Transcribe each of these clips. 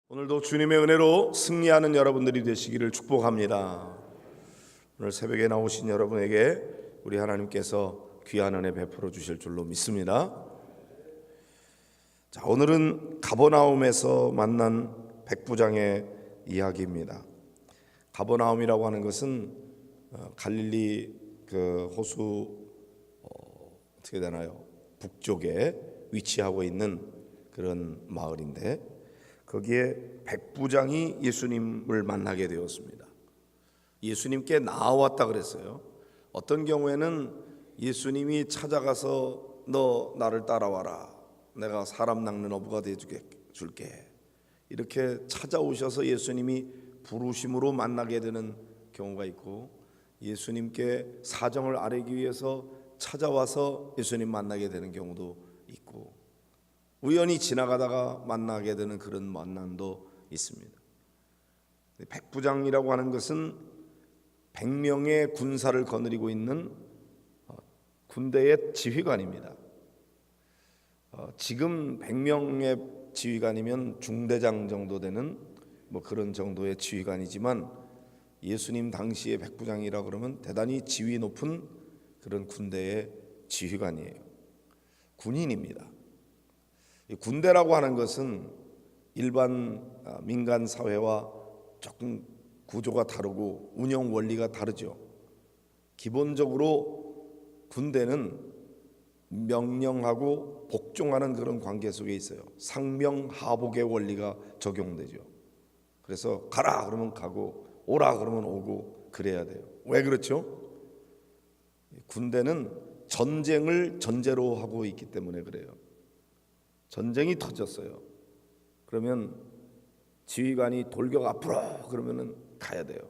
오늘도 주님의 은혜로 승리하는 여러분들이 되시기를 축복합니다. 오늘 새벽에 나오신 여러분에게 우리 하나님께서 귀한 은혜 베풀어 주실 줄로 믿습니다. 자, 오늘은 가버나움에서 만난 백부장의 이야기입니다. 가버나움이라고 하는 것은 갈릴리 그 호수 어떻게 되나요? 북쪽에 위치하고 있는 그런 마을인데, 거기에 백부장이 예수님을 만나게 되었습니다. 예수님께 나왔다 그랬어요. 어떤 경우에는 예수님이 찾아가서 너 나를 따라와라, 내가 사람 낚는 어부가 되어줄게, 이렇게 찾아오셔서 예수님이 부르심으로 만나게 되는 경우가 있고, 예수님께 사정을 아뢰기 위해서 찾아와서 예수님 만나게 되는 경우도 있고, 우연히 지나가다가 만나게 되는 그런 만남도 있습니다. 백부장이라고 하는 것은 100명의 군사를 거느리고 있는 군대의 지휘관입니다. 지금 100명의 지휘관이면 중대장 정도 되는 뭐 그런 정도의 지휘관이지만, 예수님 당시의 백부장이라고 그러면 대단히 지위 높은 그런 군대의 지휘관이에요. 군인입니다. 군대라고 하는 것은 일반 민간 사회와 조금 구조가 다르고 운영 원리가 다르죠. 기본적으로 군대는 명령하고 복종하는 그런 관계 속에 있어요. 상명하복의 원리가 적용되죠. 그래서 가라 그러면 가고 오라 그러면 오고 그래야 돼요. 왜 그렇죠? 군대는 전쟁을 전제로 하고 있기 때문에 그래요. 전쟁이 터졌어요. 그러면 지휘관이 돌격 앞으로 그러면은 가야 돼요.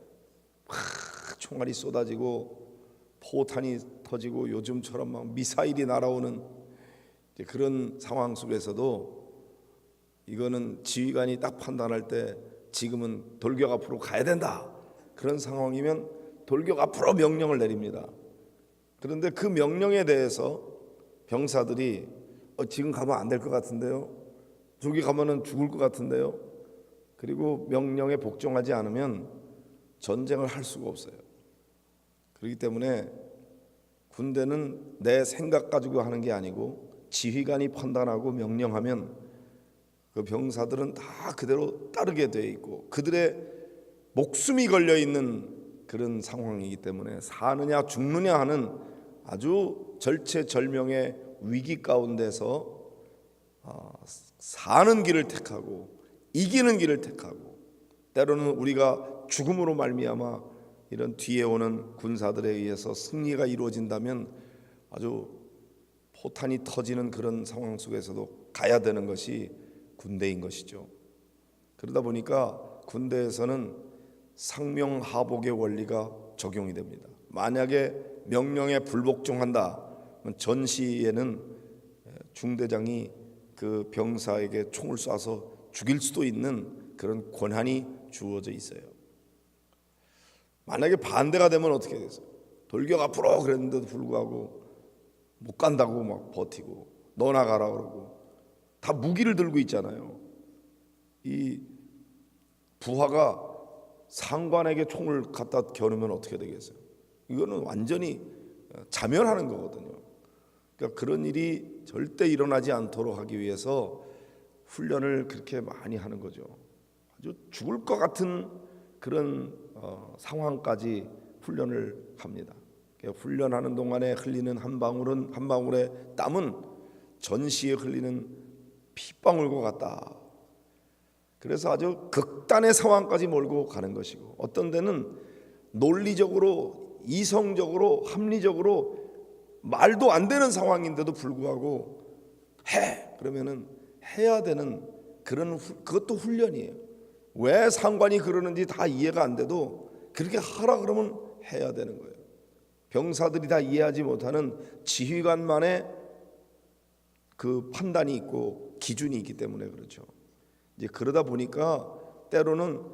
총알이 쏟아지고 포탄이 터지고 요즘처럼 막 미사일이 날아오는 그런 상황 속에서도 이거는 지휘관이 딱 판단할 때 지금은 돌격 앞으로 가야 된다, 그런 상황이면 돌격 앞으로 명령을 내립니다. 그런데 그 명령에 대해서 병사들이 지금 가면 안 될 것 같은데요, 저기 가면은 죽을 것 같은데요, 그리고 명령에 복종하지 않으면 전쟁을 할 수가 없어요. 그렇기 때문에 군대는 내 생각 가지고 하는 게 아니고 지휘관이 판단하고 명령하면 그 병사들은 다 그대로 따르게 돼 있고 그들의 목숨이 걸려 있는 그런 상황이기 때문에 사느냐 죽느냐 하는 아주 절체절명의 위기 가운데서 사는 길을 택하고 이기는 길을 택하고, 때로는 우리가 죽음으로 말미암아 이런 뒤에 오는 군사들에 의해서 승리가 이루어진다면 아주 포탄이 터지는 그런 상황 속에서도 가야 되는 것이 군대인 것이죠. 그러다 보니까 군대에서는 상명하복의 원리가 적용이 됩니다. 만약에 명령에 불복종한다, 전시에는 중대장이 그 병사에게 총을 쏴서 죽일 수도 있는 그런 권한이 주어져 있어요. 만약에 반대가 되면 어떻게 되겠어요? 돌격 앞으로 그랬는데도 불구하고 못 간다고 막 버티고 너나 가라 그러고 다 무기를 들고 있잖아요. 이 부하가 상관에게 총을 갖다 겨누면 어떻게 되겠어요? 이거는 완전히 자멸하는 거거든요. 그러니까 그런 일이 절대 일어나지 않도록 하기 위해서 훈련을 그렇게 많이 하는 거죠. 아주 죽을 것 같은 그런 상황까지 훈련을 합니다. 그러니까 훈련하는 동안에 흘리는 한 방울의 땀은 전시에 흘리는 핏방울과 같다. 그래서 아주 극단의 상황까지 몰고 가는 것이고, 어떤 데는 논리적으로 이성적으로 합리적으로 말도 안 되는 상황인데도 불구하고 그러면은 해야 되는 그런 그것도 훈련이에요. 왜 상관이 그러는지 다 이해가 안 돼도 그렇게 하라 그러면 해야 되는 거예요. 병사들이 다 이해하지 못하는 지휘관만의 그 판단이 있고 기준이 있기 때문에 그렇죠. 이제 그러다 보니까 때로는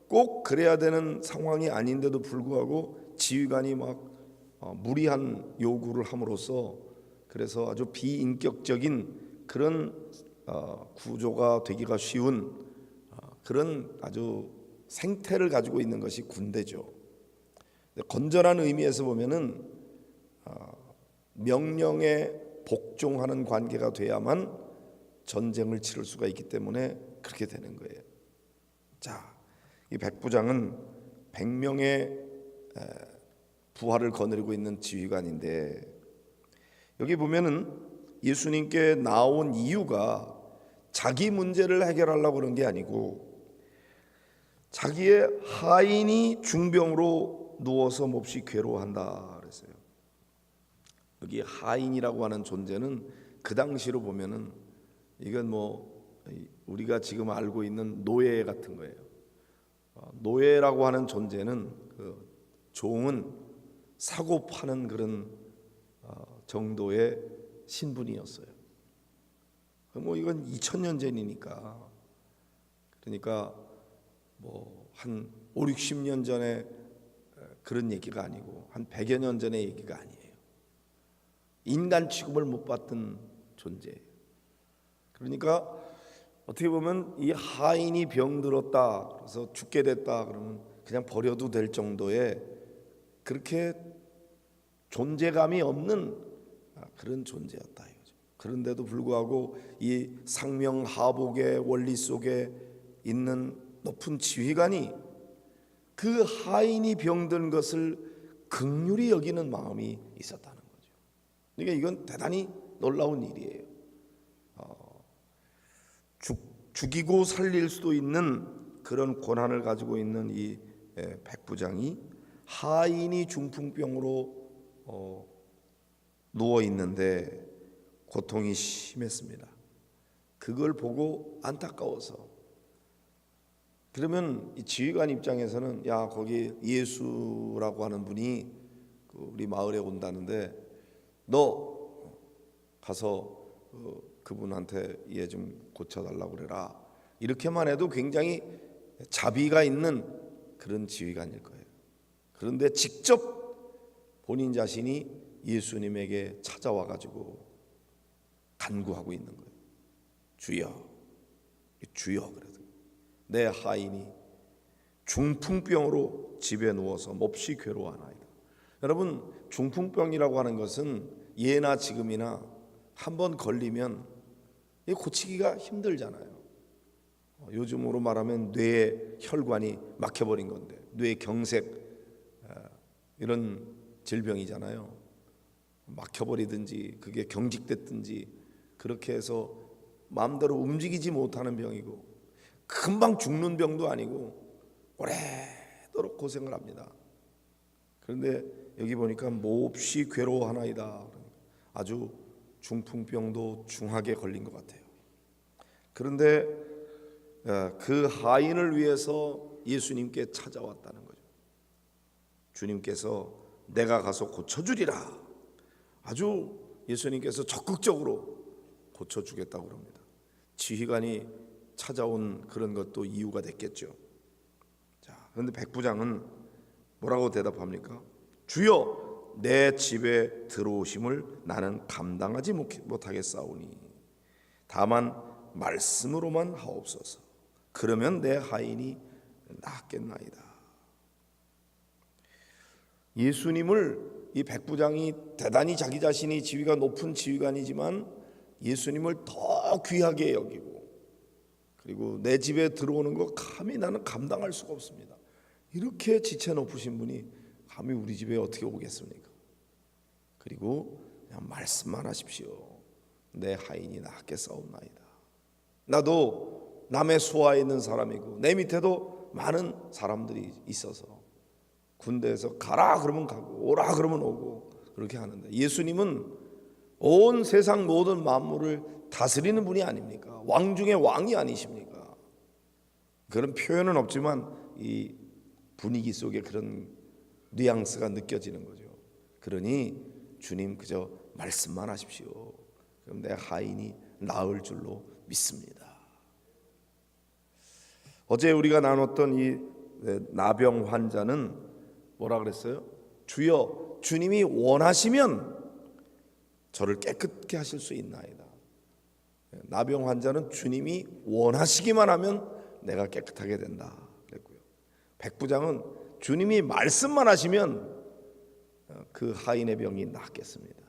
꼭 그래야 되는 상황이 아닌데도 불구하고 지휘관이 막 무리한 요구를 함으로써 그래서 아주 비인격적인 그런 구조가 되기가 쉬운 그런 아주 생태를 가지고 있는 것이 군대죠. 건전한 의미에서 보면은 명령에 복종하는 관계가 돼야만 전쟁을 치를 수가 있기 때문에 그렇게 되는 거예요. 자, 이 백부장은 100명의 부하를 거느리고 있는 지휘관인데, 여기 보면은 예수님께 나온 이유가 자기 문제를 해결하려고 그런 게 아니고 자기의 하인이 중병으로 누워서 몹시 괴로워한다 그랬어요. 여기 하인이라고 하는 존재는 그 당시로 보면은 이건 뭐 우리가 지금 알고 있는 노예 같은 거예요. 노예라고 하는 존재는 그 종은 사고 파는 그런 정도의 신분이었어요. 뭐 이건 2000년 전이니까, 그러니까 뭐 한 5, 60년 전에 그런 얘기가 아니고 한 100여 년 전의 얘기가 아니에요. 인간 취급을 못 받던 존재예요. 그러니까 어떻게 보면 이 하인이 병들었다, 그래서 죽게 됐다 그러면 그냥 버려도 될 정도의 그렇게 존재감이 없는 그런 존재였다 이거죠. 그런데도 불구하고 이 상명하복의 원리 속에 있는 높은 지휘관이 그 하인이 병든 것을 긍휼히 여기는 마음이 있었다는 거죠. 그러니까 이건 대단히 놀라운 일이에요. 죽이고 살릴 수도 있는 그런 권한을 가지고 있는 이 백부장이 하인이 중풍병으로 누워 있는데 고통이 심했습니다. 그걸 보고 안타까워서, 그러면 이 지휘관 입장에서는 야, 거기 예수라고 하는 분이 우리 마을에 온다는데 너 가서 그분한테 얘 좀 고쳐달라고 그래라, 이렇게만 해도 굉장히 자비가 있는 그런 지휘관일 거예요. 그런데 직접 본인 자신이 예수님에게 찾아와 가지고 간구하고 있는 거예요. 주여, 주여, 그래도 내 하인이 중풍병으로 집에 누워서 몹시 괴로워하나이다. 여러분, 중풍병이라고 하는 것은 예나 지금이나 한번 걸리면 고치기가 힘들잖아요. 요즘으로 말하면 뇌 혈관이 막혀버린 건데, 뇌 경색 이런 질병이잖아요. 막혀버리든지 그게 경직됐든지 그렇게 해서 마음대로 움직이지 못하는 병이고, 금방 죽는 병도 아니고 오래도록 고생을 합니다. 그런데 여기 보니까 몹시 괴로워하나이다. 아주 중풍병도 중하게 걸린 것 같아요. 그런데 그 하인을 위해서 예수님께 찾아왔다는 거죠. 주님께서 내가 가서 고쳐주리라. 아주 예수님께서 적극적으로 고쳐주겠다고 그럽니다. 지휘관이 찾아온 그런 것도 이유가 됐겠죠. 자, 그런데 백부장은 뭐라고 대답합니까? 주여, 내 집에 들어오심을 나는 감당하지 못하겠사오니 다만 말씀으로만 하옵소서. 그러면 내 하인이 낫겠나이다. 예수님을, 이 백부장이 대단히 자기 자신이 지위가 높은 지휘관이지만 예수님을 더 귀하게 여기고, 그리고 내 집에 들어오는 거 감히 나는 감당할 수가 없습니다. 이렇게 지체 높으신 분이 감히 우리 집에 어떻게 오겠습니까? 그리고 그냥 말씀만 하십시오. 내 하인이 낫겠사옵나이다. 나도 남의 수하에 있는 사람이고 내 밑에도 많은 사람들이 있어서 군대에서 가라 그러면 가고 오라 그러면 오고 그렇게 하는데, 예수님은 온 세상 모든 만물을 다스리는 분이 아닙니까? 왕 중에 왕이 아니십니까? 그런 표현은 없지만 이 분위기 속에 그런 뉘앙스가 느껴지는 거죠. 그러니 주님 그저 말씀만 하십시오. 그럼 내 하인이 나을 줄로 믿습니다. 어제 우리가 나눴던 이 나병 환자는 뭐라 그랬어요? 주여, 주님이 원하시면 저를 깨끗게 하실 수 있나이다. 나병 환자는 주님이 원하시기만 하면 내가 깨끗하게 된다 그랬고요. 백부장은 주님이 말씀만 하시면 그 하인의 병이 낫겠습니다.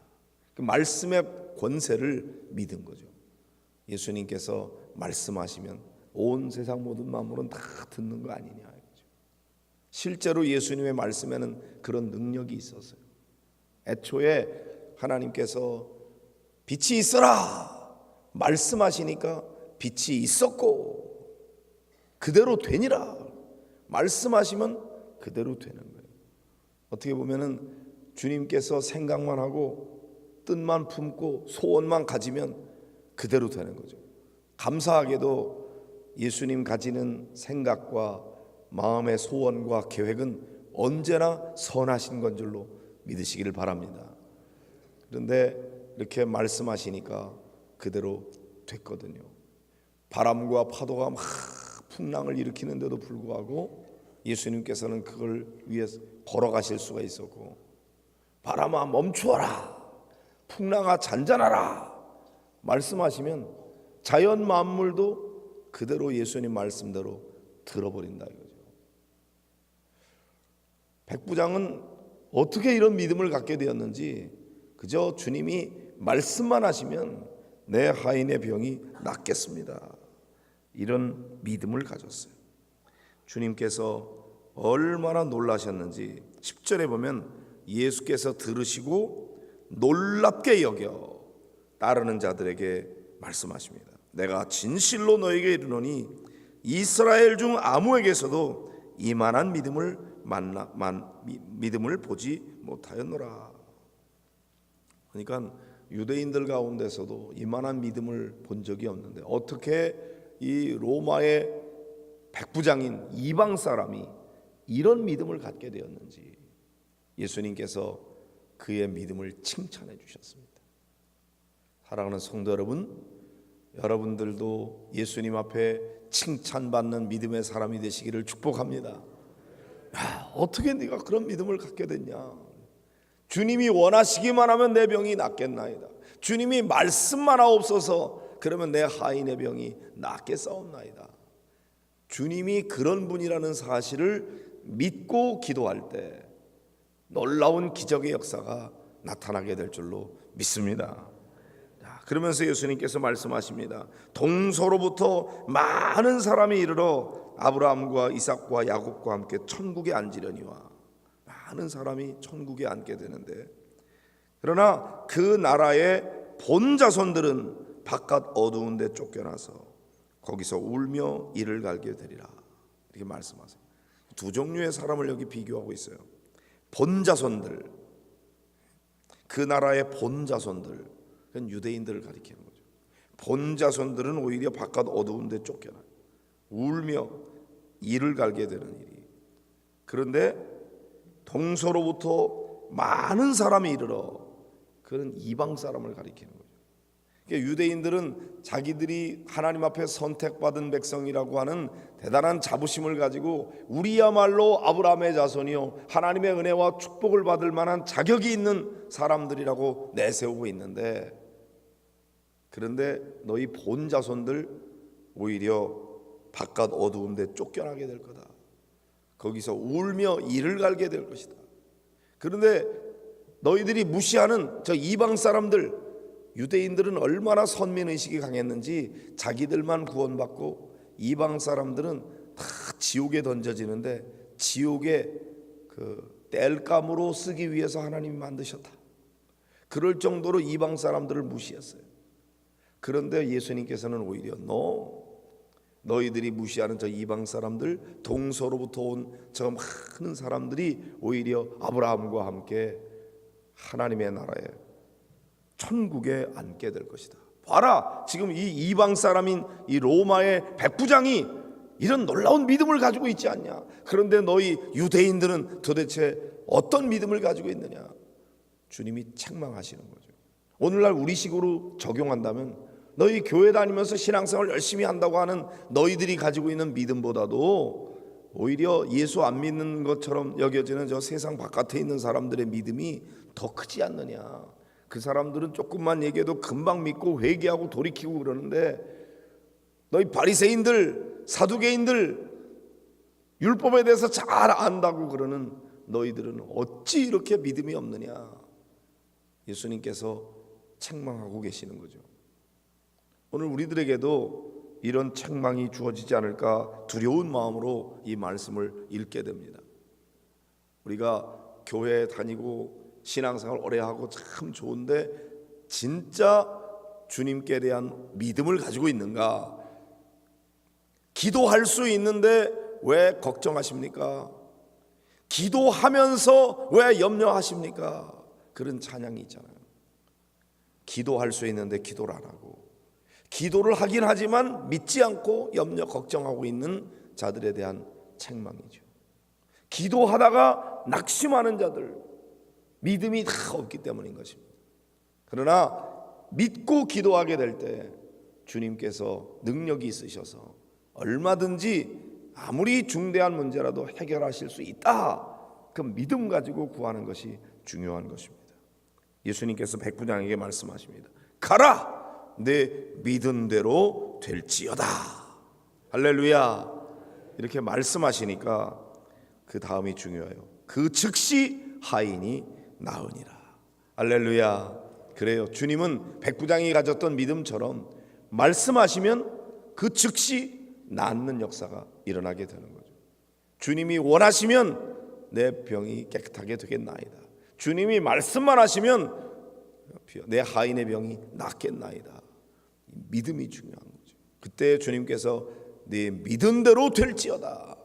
그 말씀의 권세를 믿은 거죠. 예수님께서 말씀하시면 온 세상 모든 만물은 다 듣는 거 아니냐. 실제로 예수님의 말씀에는 그런 능력이 있었어요. 애초에 하나님께서 빛이 있어라 말씀하시니까 빛이 있었고 그대로 되니라 말씀하시면 그대로 되는 거예요. 어떻게 보면은 주님께서 생각만 하고 뜻만 품고 소원만 가지면 그대로 되는 거죠. 감사하게도 예수님 가지는 생각과 마음의 소원과 계획은 언제나 선하신 건 줄로 믿으시기를 바랍니다. 그런데 이렇게 말씀하시니까 그대로 됐거든요. 바람과 파도가 막 풍랑을 일으키는데도 불구하고 예수님께서는 그걸 위해 걸어가실 수가 있었고, 바람아 멈추어라, 풍랑아 잔잔하라 말씀하시면 자연 만물도 그대로 예수님 말씀대로 들어버린다 이거죠. 백부장은 어떻게 이런 믿음을 갖게 되었는지, 그저 주님이 말씀만 하시면 내 하인의 병이 낫겠습니다, 이런 믿음을 가졌어요. 주님께서 얼마나 놀라셨는지 10절에 보면 예수께서 들으시고 놀랍게 여겨 따르는 자들에게 말씀하십니다. 내가 진실로 너에게 이르노니 이스라엘 중 아무에게서도 이만한 믿음을 보지 못하였노라. 그러니까 유대인들 가운데서도 이만한 믿음을 본 적이 없는데 어떻게 이 로마의 백부장인 이방 사람이 이런 믿음을 갖게 되었는지 예수님께서 그의 믿음을 칭찬해 주셨습니다. 사랑하는 성도 여러분, 여러분들도 예수님 앞에 칭찬받는 믿음의 사람이 되시기를 축복합니다. 어떻게 네가 그런 믿음을 갖게 됐냐? 주님이 원하시기만 하면 내 병이 낫겠나이다. 주님이 말씀만 하옵소서, 그러면 내 하인의 병이 낫겠사옵나이다. 주님이 그런 분이라는 사실을 믿고 기도할 때 놀라운 기적의 역사가 나타나게 될 줄로 믿습니다. 그러면서 예수님께서 말씀하십니다. 동서로부터 많은 사람이 이르러 아브라함과 이삭과 야곱과 함께 천국에 앉으려니와. 많은 사람이 천국에 앉게 되는데, 그러나 그 나라의 본 자손들은 바깥 어두운 데 쫓겨나서 거기서 울며 이를 갈게 되리라, 이렇게 말씀하세요. 두 종류의 사람을 여기 비교하고 있어요. 본 자손들, 그 나라의 본 자손들, 그건 유대인들을 가리키는 거죠. 본 자손들은 오히려 바깥 어두운 데 쫓겨나요. 울며 이를 갈게 되는 일이. 그런데 동서로부터 많은 사람이 이르러, 그런 이방 사람을 가리키는 거죠. 그러니까 유대인들은 자기들이 하나님 앞에 선택받은 백성이라고 하는 대단한 자부심을 가지고 우리야말로 아브라함의 자손이요 하나님의 은혜와 축복을 받을 만한 자격이 있는 사람들이라고 내세우고 있는데, 그런데 너희 본 자손들 오히려 바깥 어두운 데 쫓겨나게 될 거다. 거기서 울며 이를 갈게 될 것이다. 그런데 너희들이 무시하는 저 이방 사람들, 유대인들은 얼마나 선민의식이 강했는지 자기들만 구원받고 이방 사람들은 다 지옥에 던져지는데 지옥의 그 땔감으로 쓰기 위해서 하나님이 만드셨다. 그럴 정도로 이방 사람들을 무시했어요. 그런데 예수님께서는 오히려 너희들이 무시하는 저 이방 사람들, 동서로부터 온 저 많은 사람들이 오히려 아브라함과 함께 하나님의 나라에 천국에 앉게 될 것이다. 봐라, 지금 이 이방 사람인 이 로마의 백부장이 이런 놀라운 믿음을 가지고 있지 않냐? 그런데 너희 유대인들은 도대체 어떤 믿음을 가지고 있느냐? 주님이 책망하시는 거죠. 오늘날 우리식으로 적용한다면 너희 교회 다니면서 신앙생활 열심히 한다고 하는 너희들이 가지고 있는 믿음보다도 오히려 예수 안 믿는 것처럼 여겨지는 저 세상 바깥에 있는 사람들의 믿음이 더 크지 않느냐. 그 사람들은 조금만 얘기해도 금방 믿고 회개하고 돌이키고 그러는데 너희 바리새인들 사두개인들, 율법에 대해서 잘 안다고 그러는 너희들은 어찌 이렇게 믿음이 없느냐. 예수님께서 책망하고 계시는 거죠. 오늘 우리들에게도 이런 책망이 주어지지 않을까 두려운 마음으로 이 말씀을 읽게 됩니다. 우리가 교회 다니고 신앙생활 오래 하고 참 좋은데 진짜 주님께 대한 믿음을 가지고 있는가? 기도할 수 있는데 왜 걱정하십니까? 기도하면서 왜 염려하십니까? 그런 찬양이 있잖아요. 기도할 수 있는데 기도를 안 하고, 기도를 하긴 하지만 믿지 않고 염려 걱정하고 있는 자들에 대한 책망이죠. 기도하다가 낙심하는 자들, 믿음이 다 없기 때문인 것입니다. 그러나 믿고 기도하게 될 때 주님께서 능력이 있으셔서 얼마든지 아무리 중대한 문제라도 해결하실 수 있다. 그 믿음 가지고 구하는 것이 중요한 것입니다. 예수님께서 백부장에게 말씀하십니다. 가라! 내 믿은 대로 될지어다. 할렐루야. 이렇게 말씀하시니까 그 다음이 중요해요. 그 즉시 하인이 나으니라. 할렐루야. 그래요. 주님은 백부장이 가졌던 믿음처럼 말씀하시면 그 즉시 낫는 역사가 일어나게 되는 거죠. 주님이 원하시면 내 병이 깨끗하게 되겠나이다. 주님이 말씀만 하시면 내 하인의 병이 낫겠나이다. 믿음이 중요한 거죠. 그때 주님께서 네 믿은 대로 될지어다.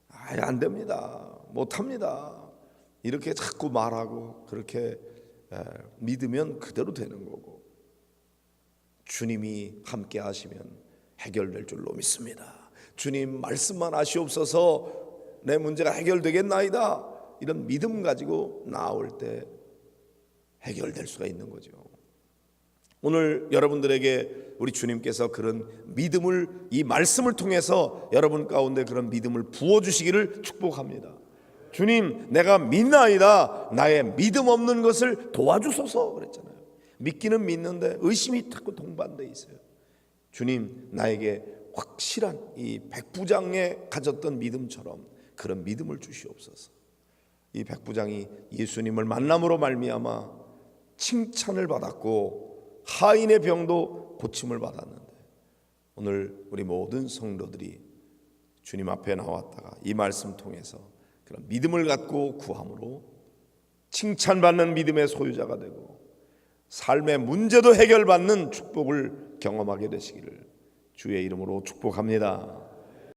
안 됩니다. 못합니다. 이렇게 자꾸 말하고 그렇게 믿으면 그대로 되는 거고, 주님이 함께 하시면 해결될 줄로 믿습니다. 주님 말씀만 하시옵소서 내 문제가 해결되겠나이다. 이런 믿음 가지고 나올 때 해결될 수가 있는 거죠. 오늘 여러분들에게 우리 주님께서 그런 믿음을, 이 말씀을 통해서 여러분 가운데 그런 믿음을 부어주시기를 축복합니다. 주님 내가 믿나이다. 나의 믿음 없는 것을 도와주소서 그랬잖아요. 믿기는 믿는데 의심이 자꾸 동반되어 있어요. 주님 나에게 확실한 이 백부장에 가졌던 믿음처럼 그런 믿음을 주시옵소서. 이 백부장이 예수님을 만남으로 말미암아 칭찬을 받았고 하인의 병도 고침을 받았는데, 오늘 우리 모든 성도들이 주님 앞에 나왔다가 이 말씀 통해서 그런 믿음을 갖고 구함으로 칭찬받는 믿음의 소유자가 되고 삶의 문제도 해결받는 축복을 경험하게 되시기를 주의 이름으로 축복합니다.